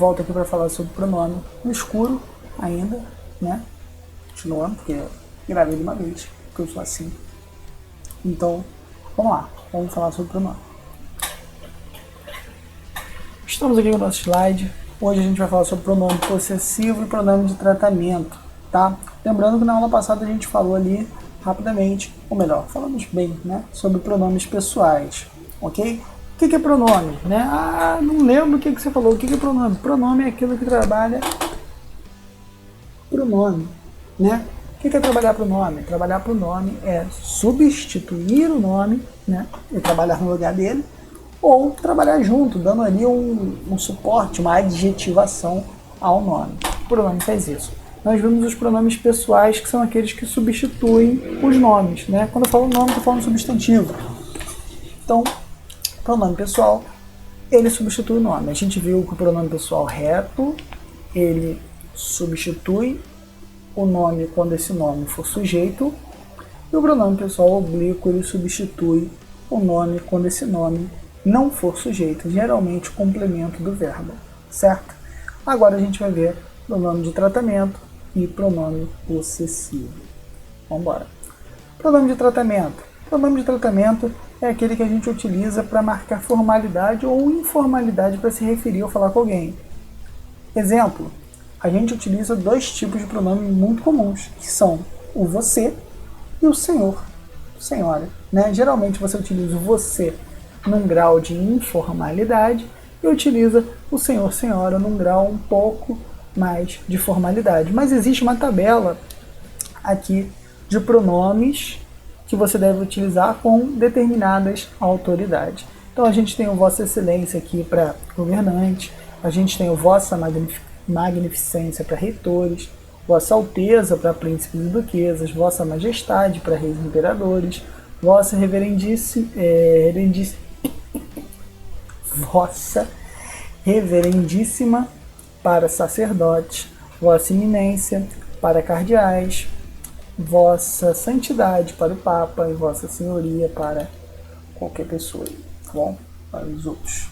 volta aqui para falar sobre pronome no escuro ainda, né? Continuando, porque gravei de uma vez, porque eu sou assim. Então, vamos lá, vamos falar sobre pronome. Estamos aqui com o nosso slide. Hoje a gente vai falar sobre pronome possessivo e pronome de tratamento, tá? Lembrando que na aula passada a gente falou ali rapidamente, ou melhor, falamos bem, né, sobre pronomes pessoais, ok? O que é pronome, né? Ah, não lembro o que você falou. O que é pronome? Pronome é aquilo que trabalha pronome, né? O que é trabalhar pronome? Trabalhar pronome é substituir o nome, né, e trabalhar no lugar dele, ou trabalhar junto, dando ali um suporte, uma adjetivação ao nome. O pronome faz isso. Nós vimos os pronomes pessoais, que são aqueles que substituem os nomes, né? Quando eu falo nome, eu falo substantivo. Então, pronome pessoal, ele substitui o nome. A gente viu que o pronome pessoal reto, ele substitui o nome quando esse nome for sujeito, e o pronome pessoal oblíquo, ele substitui o nome quando esse nome não for sujeito, geralmente o complemento do verbo, certo? Agora a gente vai ver pronome de tratamento e pronome possessivo. Vamos embora. Pronome de tratamento. Pronome de tratamento é aquele que a gente utiliza para marcar formalidade ou informalidade para se referir ou falar com alguém. Exemplo, a gente utiliza dois tipos de pronome muito comuns, que são o você e o senhor, senhora, né? Geralmente você utiliza o você num grau de informalidade e utiliza o senhor, senhora num grau um pouco mais de formalidade. Mas existe uma tabela aqui de pronomes que você deve utilizar com determinadas autoridades. Então a gente tem o Vossa Excelência aqui para governante, a gente tem o Vossa Magnificência para reitores, Vossa Alteza para príncipes e duquesas, Vossa Majestade para reis e imperadores, Vossa Vossa Reverendíssima para sacerdotes, Vossa Eminência para cardeais, Vossa Santidade para o Papa e Vossa Senhoria para qualquer pessoa, tá bom? Para os outros.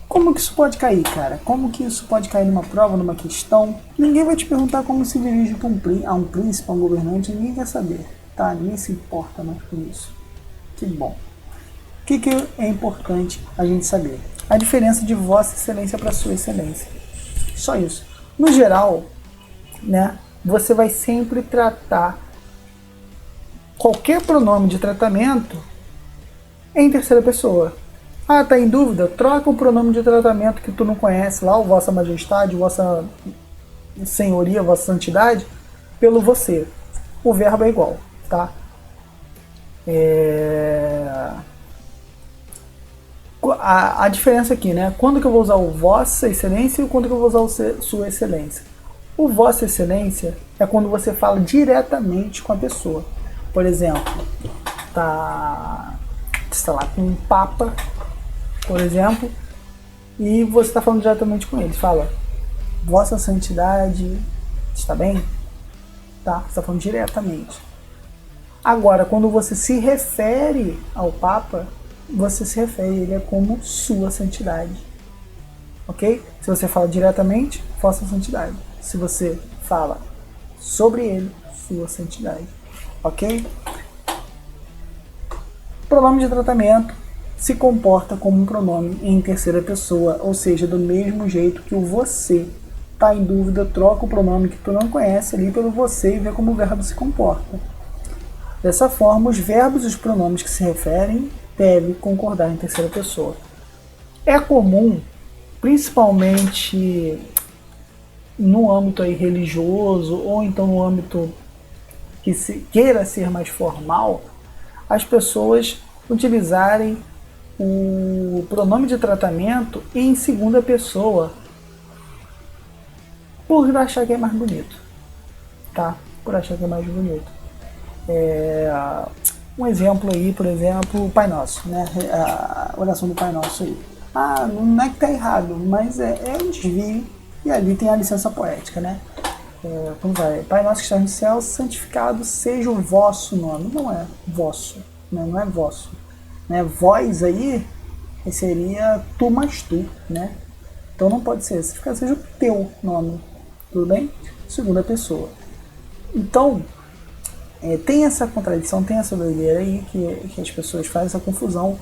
Como que isso pode cair, cara? Como que isso pode cair numa prova, numa questão? Ninguém vai te perguntar como se dirige a um príncipe, a um governante, ninguém quer saber, tá? Ninguém se importa mais com isso. Que bom. O que é importante a gente saber? A diferença de Vossa Excelência para Sua Excelência. Só isso. No geral, né, você vai sempre tratar qualquer pronome de tratamento em terceira pessoa. Ah, tá em dúvida? Troca o pronome de tratamento que tu não conhece lá, o Vossa Majestade, Vossa Senhoria, Vossa Santidade, pelo você. O verbo é igual, tá? A diferença aqui, né? Quando que eu vou usar o Vossa Excelência e quando que eu vou usar o Sua Excelência? O Vossa Excelência é quando você fala diretamente com a pessoa. Por exemplo, tá lá com um Papa, por exemplo, e você está falando diretamente com ele. Fala, Vossa Santidade, está bem? Tá? Você está falando diretamente. Agora, quando você se refere ao Papa, você se refere a ele como Sua Santidade. Ok? Se você fala diretamente, Vossa Santidade. Se você fala sobre ele, Sua Santidade. Ok? Pronome de tratamento se comporta como um pronome em terceira pessoa, ou seja, do mesmo jeito que o você. Tá em dúvida, troca o pronome que tu não conhece ali pelo você e vê como o verbo se comporta. Dessa forma, os verbos e os pronomes que se referem devem concordar em terceira pessoa. É comum, principalmente no âmbito aí religioso ou então no âmbito que queira ser mais formal, as pessoas utilizarem o pronome de tratamento em segunda pessoa por achar que é mais bonito, tá? Por achar que é mais bonito. Um exemplo aí, por exemplo, o Pai Nosso, né? A oração do Pai Nosso aí. Ah, não é que tá errado, mas é um desvio e ali tem a licença poética, né? Como vai? Pai Nosso que está no céu, santificado seja o vosso nome. Não é vosso, né? Não é vosso. Né? Vós aí Aí seria tu mais tu, né? Então não pode ser, seja o teu nome, tudo bem? Segunda pessoa. Então, tem essa contradição, tem essa doideira aí que as pessoas fazem essa confusão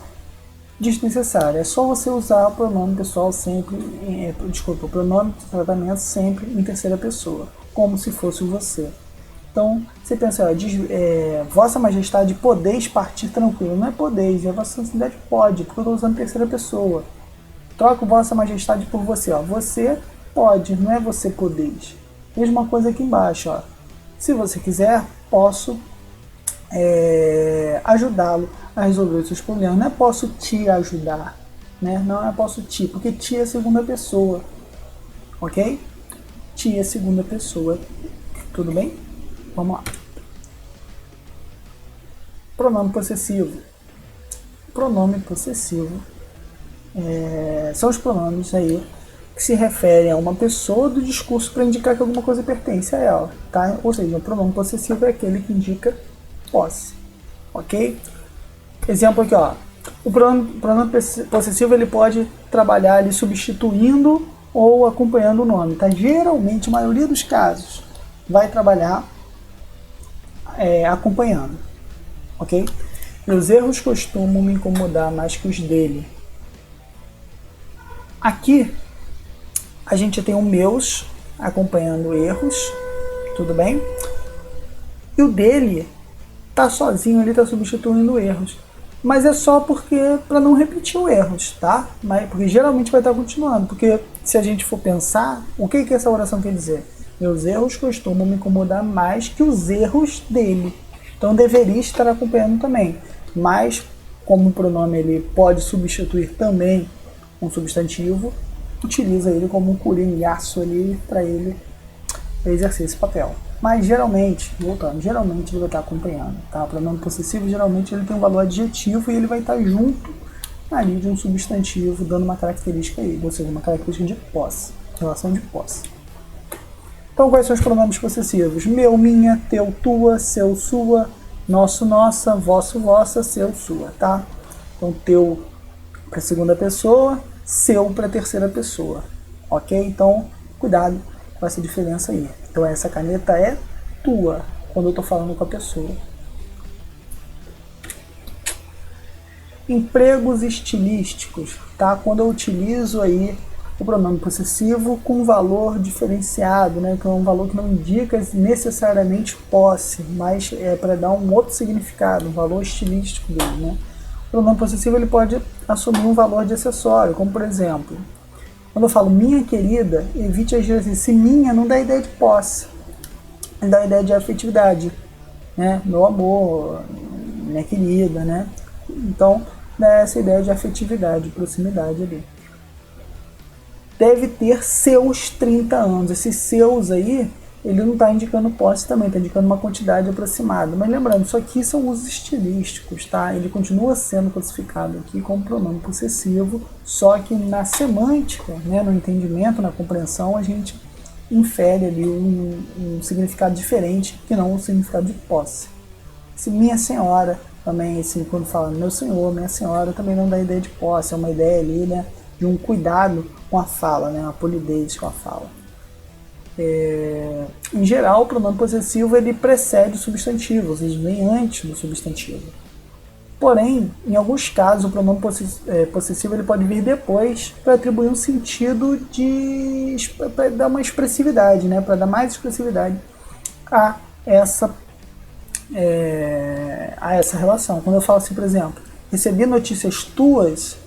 desnecessária. É só você usar o pronome pessoal sempre, o pronome de tratamento sempre em terceira pessoa, como se fosse você. Então, você pensa, Vossa Majestade podeis partir tranquilo. Não é podeis, é Vossa Santidade pode, porque eu estou usando terceira pessoa. Troco Vossa Majestade por você. Ó. Você pode, não é você podeis. Mesma coisa aqui embaixo. Ó. Se você quiser, posso ajudá-lo a resolver os seus problemas. Não é posso te ajudar. Né? Não é posso te, porque te é segunda pessoa. Ok? Te é segunda pessoa. Tudo bem? Vamos lá. Pronome possessivo. Pronome possessivo são os pronomes aí que se referem a uma pessoa do discurso para indicar que alguma coisa pertence a ela, tá? Ou seja, o pronome possessivo é aquele que indica posse, ok? Exemplo aqui, ó. O pronome possessivo ele pode trabalhar ali substituindo ou acompanhando o nome, tá? Geralmente, a maioria dos casos, vai trabalhar acompanhando, ok? Meus erros costumam me incomodar mais que os dele. Aqui a gente tem o meus acompanhando erros, tudo bem? E o dele tá sozinho, ele tá substituindo erros. Mas é só para não repetir os erros, tá? Porque geralmente vai estar continuando. Porque se a gente for pensar, o que essa oração quer dizer? Meus erros costumam me incomodar mais que os erros dele. Então deveria estar acompanhando também. Mas, como o pronome ele pode substituir também um substantivo, utiliza ele como um corinhaço ali para ele exercer esse papel. Mas geralmente, voltando, geralmente ele vai estar acompanhando, tá? O pronome possessivo geralmente ele tem um valor adjetivo e ele vai estar junto ali de um substantivo, dando uma característica aí, ou seja, uma característica de posse, relação de posse. Então quais são os pronomes possessivos? Meu, minha, teu, tua, seu, sua, nosso, nossa, vosso, vossa, seu, sua, tá? Então teu para segunda pessoa, seu para terceira pessoa, ok? Então cuidado com essa diferença aí. Então essa caneta é tua quando eu estou falando com a pessoa. Empregos estilísticos, tá? Quando eu utilizo aí o pronome possessivo com um valor diferenciado, né? Que é um valor que não indica necessariamente posse, mas é para dar um outro significado, um valor estilístico dele, né? O pronome possessivo ele pode assumir um valor de acessório, como por exemplo, quando eu falo minha querida, evite agir assim. Se minha não dá ideia de posse, dá ideia de afetividade, né? Meu amor, minha querida, né? Então, dá essa ideia de afetividade, proximidade ali. Deve ter seus 30 anos. Esses seus aí, ele não está indicando posse também, está indicando uma quantidade aproximada. Mas lembrando, isso aqui são usos estilísticos, tá? Ele continua sendo classificado aqui como pronome possessivo, só que na semântica, né, no entendimento, na compreensão, a gente infere ali um significado diferente que não o significado de posse. Se minha senhora, também, assim, quando fala meu senhor, minha senhora, também não dá ideia de posse, é uma ideia ali, né, de um cuidado com a fala, né, uma polidez com a fala. Em geral, o pronome possessivo ele precede o substantivo, ou seja, vem antes do substantivo. Porém, em alguns casos, o pronome possessivo ele pode vir depois para atribuir um sentido para dar uma expressividade, né, para dar mais expressividade a essa relação. Quando eu falo assim, por exemplo, recebi notícias tuas,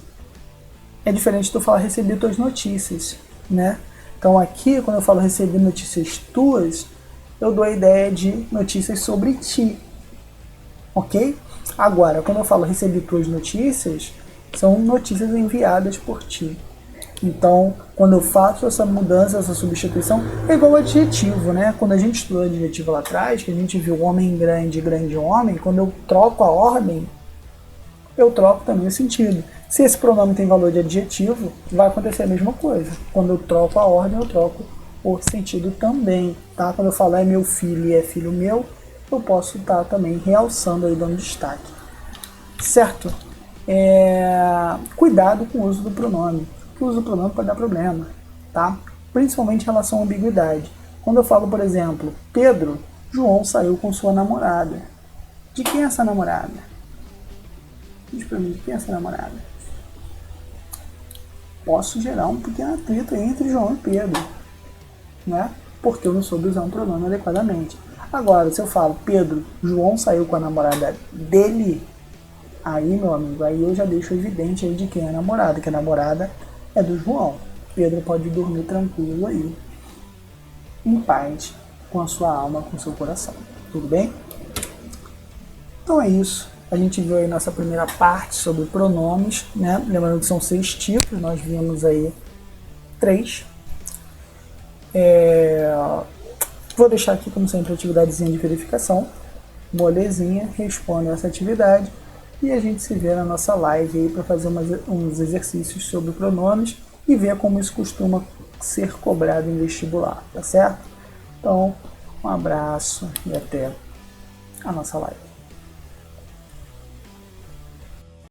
é diferente de eu falar recebi tuas notícias, né? Então aqui, quando eu falo recebi notícias tuas, eu dou a ideia de notícias sobre ti, ok? Agora, quando eu falo recebi tuas notícias, são notícias enviadas por ti. Então, quando eu faço essa mudança, essa substituição, é igual ao adjetivo, né? Quando a gente estudou adjetivo lá atrás, que a gente viu homem grande, grande homem, quando eu troco a ordem, eu troco também o sentido. Se esse pronome tem valor de adjetivo, vai acontecer a mesma coisa. Quando eu troco a ordem, eu troco o sentido também, tá? Quando eu falo é meu filho e é filho meu, eu posso estar também realçando aí, dando destaque. Certo? cuidado com o uso do pronome, porque o uso do pronome pode dar problema, tá? Principalmente em relação à ambiguidade. Quando eu falo, por exemplo, Pedro, João saiu com sua namorada. De quem é essa namorada? Diz pra mim, de quem é essa namorada? Posso gerar um pequeno atrito entre João e Pedro, né? Porque eu não soube usar um pronome adequadamente. Agora, se eu falo, Pedro, João saiu com a namorada dele, aí, meu amigo, aí eu já deixo evidente aí de quem é a namorada, que a namorada é do João. Pedro pode dormir tranquilo aí, em paz, com a sua alma, com o seu coração. Tudo bem? Então é isso. A gente viu aí nossa primeira parte sobre pronomes, né? Lembrando que são 6 tipos, nós vimos aí 3. Vou deixar aqui, como sempre, a atividadezinha de verificação. Molezinha, responde essa atividade e a gente se vê na nossa live aí para fazer uns exercícios sobre pronomes e ver como isso costuma ser cobrado em vestibular, tá certo? Então, um abraço e até a nossa live.